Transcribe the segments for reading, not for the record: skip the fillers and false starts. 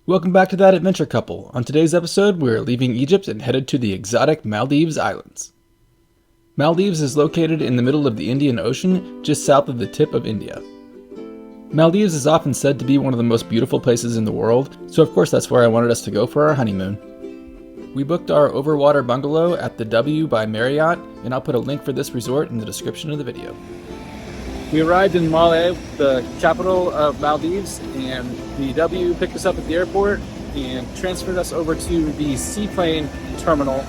Welcome back to That Adventure Couple. On today's episode, we're leaving Egypt and headed to the exotic Maldives Islands. Maldives is located in the middle of the Indian Ocean, just south of the tip of India. Maldives is often said to be one of the most beautiful places in the world, so of course that's where I wanted us to go for our honeymoon. We booked our overwater bungalow at the W by Marriott, and I'll put a link for this resort in the description of the video. We arrived in Malé, the capital of Maldives, and the W picked us up at the airport and transferred us over to the seaplane terminal.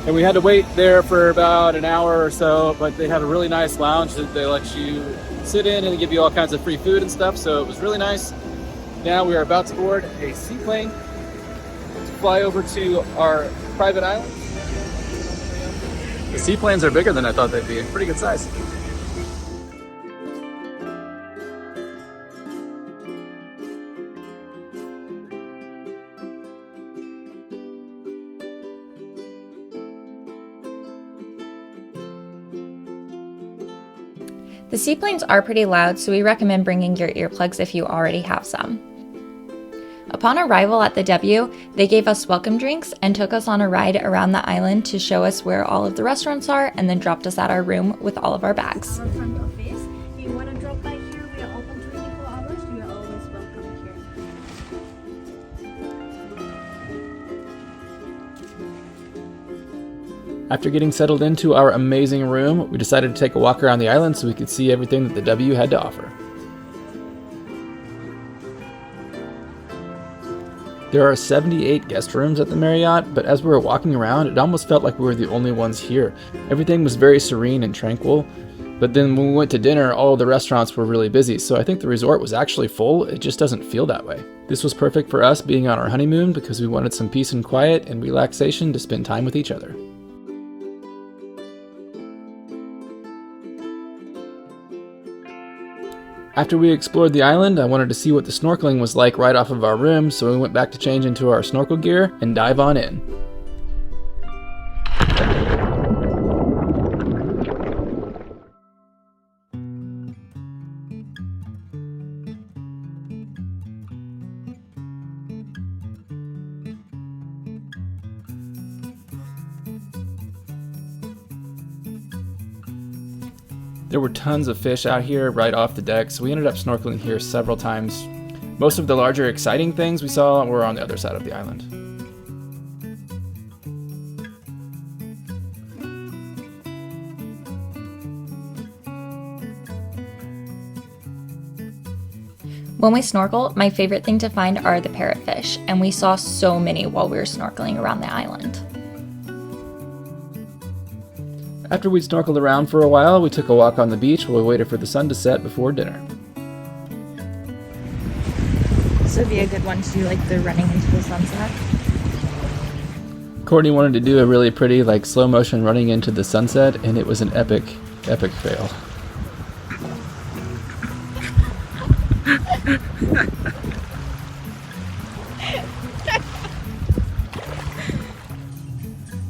And we had to wait there for about an hour or so, but they have a really nice lounge that they let you sit in and give you all kinds of free food and stuff, so it was really nice. Now we are about to board a seaplane to fly over to our private island. The seaplanes are bigger than I thought they'd be, pretty good size. The seaplanes are pretty loud, so we recommend bringing your earplugs if you already have some. Upon arrival at the W, they gave us welcome drinks and took us on a ride around the island to show us where all of the restaurants are, and then dropped us at our room with all of our bags. Our front office. If you want to drop by here, we are open 24 hours. You are always welcome here. After getting settled into our amazing room, we decided to take a walk around the island so we could see everything that the W had to offer. There are 78 guest rooms at the Marriott, but as we were walking around, it almost felt like we were the only ones here. Everything was very serene and tranquil, but then when we went to dinner, all of the restaurants were really busy, so I think the resort was actually full. It just doesn't feel that way. This was perfect for us being on our honeymoon because we wanted some peace and quiet and relaxation to spend time with each other. After we explored the island, I wanted to see what the snorkeling was like right off of our room, so we went back to change into our snorkel gear and dive on in. There were tons of fish out here right off the deck, so we ended up snorkeling here several times. Most of the larger exciting things we saw were on the other side of the island. When we snorkel, my favorite thing to find are the parrotfish, and we saw so many while we were snorkeling around the island. After we'd snorkeled around for a while, we took a walk on the beach while we waited for the sun to set before dinner. This would be a good one to do like the running into the sunset. Courtney wanted to do a really pretty slow motion running into the sunset, and it was an epic fail.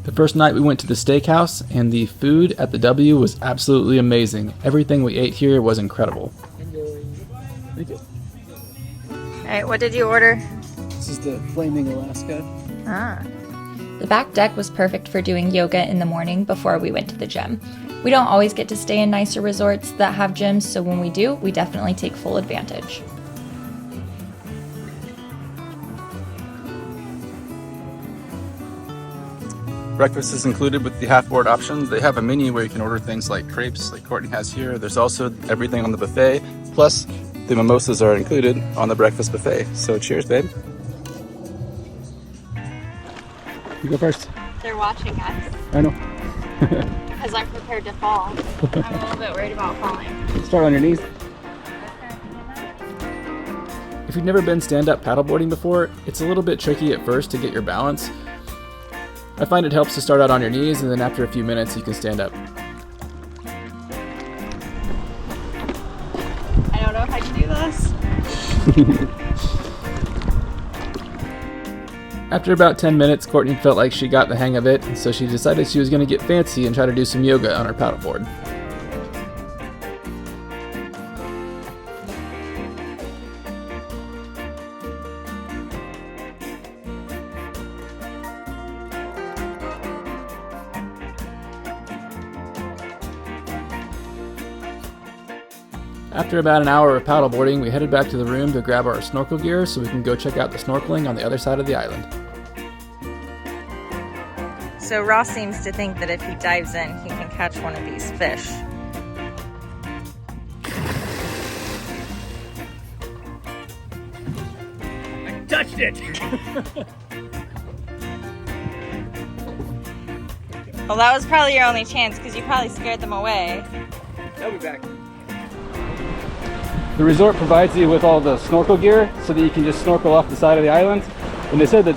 The first night we went to the steakhouse, and the food at the W was absolutely amazing. Everything we ate here was incredible. Thank you. Alright, what did you order? This is the Flaming Alaska. The back deck was perfect for doing yoga in the morning before we went to the gym. We don't always get to stay in nicer resorts that have gyms, so when we do, we definitely take full advantage. Breakfast is included with the half-board options. They have a menu where you can order things like crepes, like Courtney has here. There's also everything on the buffet, plus the mimosas are included on the breakfast buffet. So cheers, babe. You go first. They're watching us. I know. Because I'm prepared to fall. I'm a little bit worried about falling. Start on your knees. If you've never been stand-up paddleboarding before, it's a little bit tricky at first to get your balance. I find it helps to start out on your knees, and then after a few minutes you can stand up. I don't know if I can do this. After about 10 minutes, Courtney felt like she got the hang of it, and so she decided she was going to get fancy and try to do some yoga on her paddleboard. After about an hour of paddleboarding, we headed back to the room to grab our snorkel gear so we can go check out the snorkeling on the other side of the island. So Ross seems to think that if he dives in, he can catch one of these fish. I touched it! Well, that was probably your only chance because you probably scared them away. They'll be back. The resort provides you with all the snorkel gear so that you can just snorkel off the side of the island. And they said that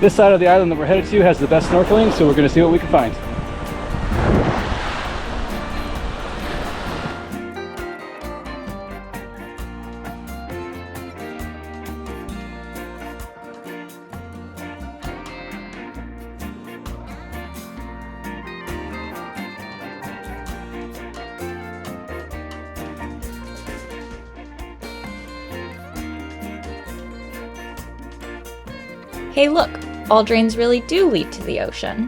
this side of the island that we're headed to has the best snorkeling, so we're going to see what we can find. Hey look, all drains really do lead to the ocean.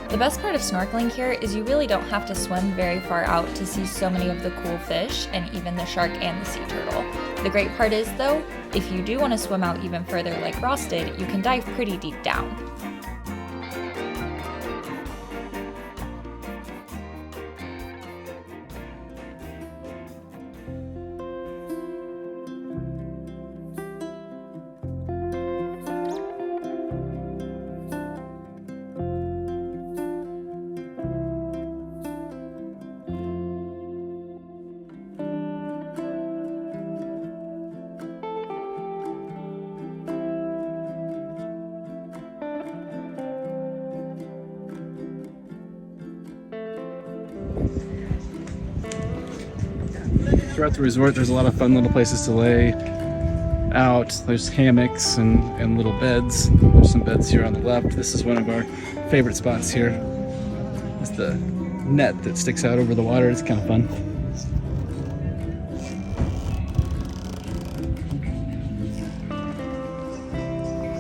The best part of snorkeling here is you really don't have to swim very far out to see so many of the cool fish and even the shark and the sea turtle. The great part is though, if you do want to swim out even further like Ross did, you can dive pretty deep down. Throughout the resort, there's a lot of fun little places to lay out. There's hammocks and little beds. There's some beds here on the left. This is one of our favorite spots here. It's the net that sticks out over the water. It's kind of fun.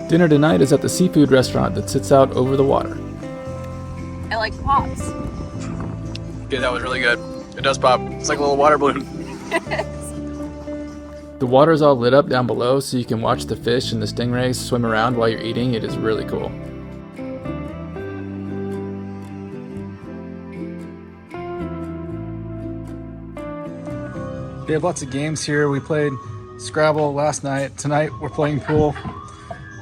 Dinner tonight is at the seafood restaurant that sits out over the water. I like pops. Yeah, that was really good. It does pop. It's like a little water balloon. The water's all lit up down below so you can watch the fish and the stingrays swim around while you're eating. It is really cool. They have lots of games here. We played Scrabble last night. Tonight we're playing pool.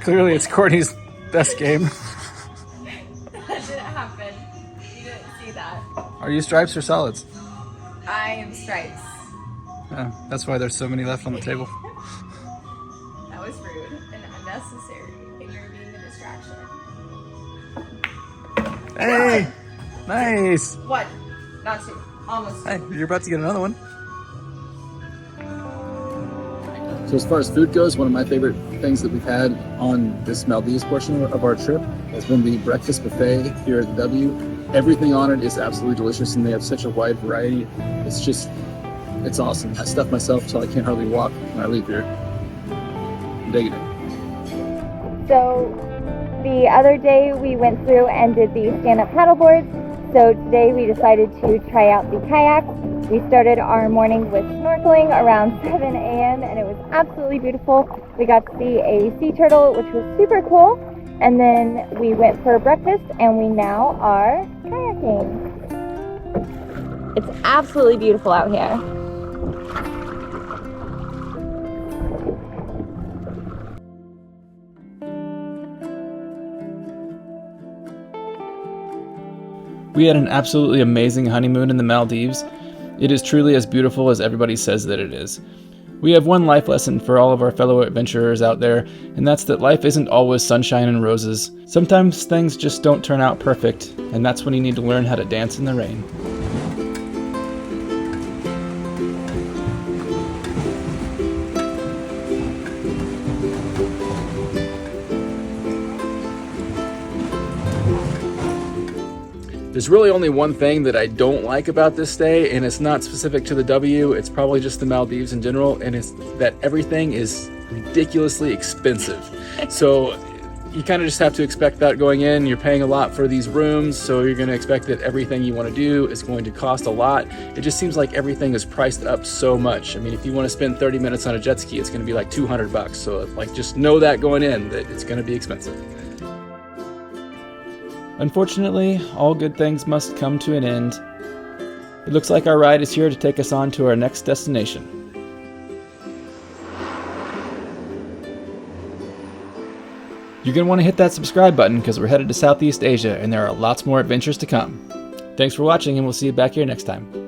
Clearly it's Courtney's best game. That didn't happen. You didn't see that. Are you stripes or solids? I am stripes. Yeah, that's why there's so many left on the table. That was rude and unnecessary, and you're being a distraction. Hey! Nice! One, not two, almost two. Hey, you're about to get another one. So as far as food goes, one of my favorite things that we've had on this Maldives portion of our trip has been the breakfast buffet here at the W. Everything on it is absolutely delicious, and they have such a wide variety. It's awesome. I stuff myself till I can't hardly walk when I leave here. I'm digging it. So the other day we went through and did the stand-up paddleboards. So today we decided to try out the kayak. We started our morning with snorkeling around 7 a.m. and it was absolutely beautiful. We got to see a sea turtle, which was super cool. And then we went for breakfast and we now are kayaking. It's absolutely beautiful out here. We had an absolutely amazing honeymoon in the Maldives. It is truly as beautiful as everybody says that it is. We have one life lesson for all of our fellow adventurers out there, and that's that life isn't always sunshine and roses. Sometimes things just don't turn out perfect, and that's when you need to learn how to dance in the rain. There's really only one thing that I don't like about this stay, and it's not specific to the W, it's probably just the Maldives in general, and it's that everything is ridiculously expensive. So you kind of just have to expect that going in. You're paying a lot for these rooms, so you're going to expect that everything you want to do is going to cost a lot. It just seems like everything is priced up so much. I mean, if you want to spend 30 minutes on a jet ski, it's going to be like $200. So like, just know that going in, that it's going to be expensive. Unfortunately, all good things must come to an end. It looks like our ride is here to take us on to our next destination. You're going to want to hit that subscribe button because we're headed to Southeast Asia and there are lots more adventures to come. Thanks for watching and we'll see you back here next time.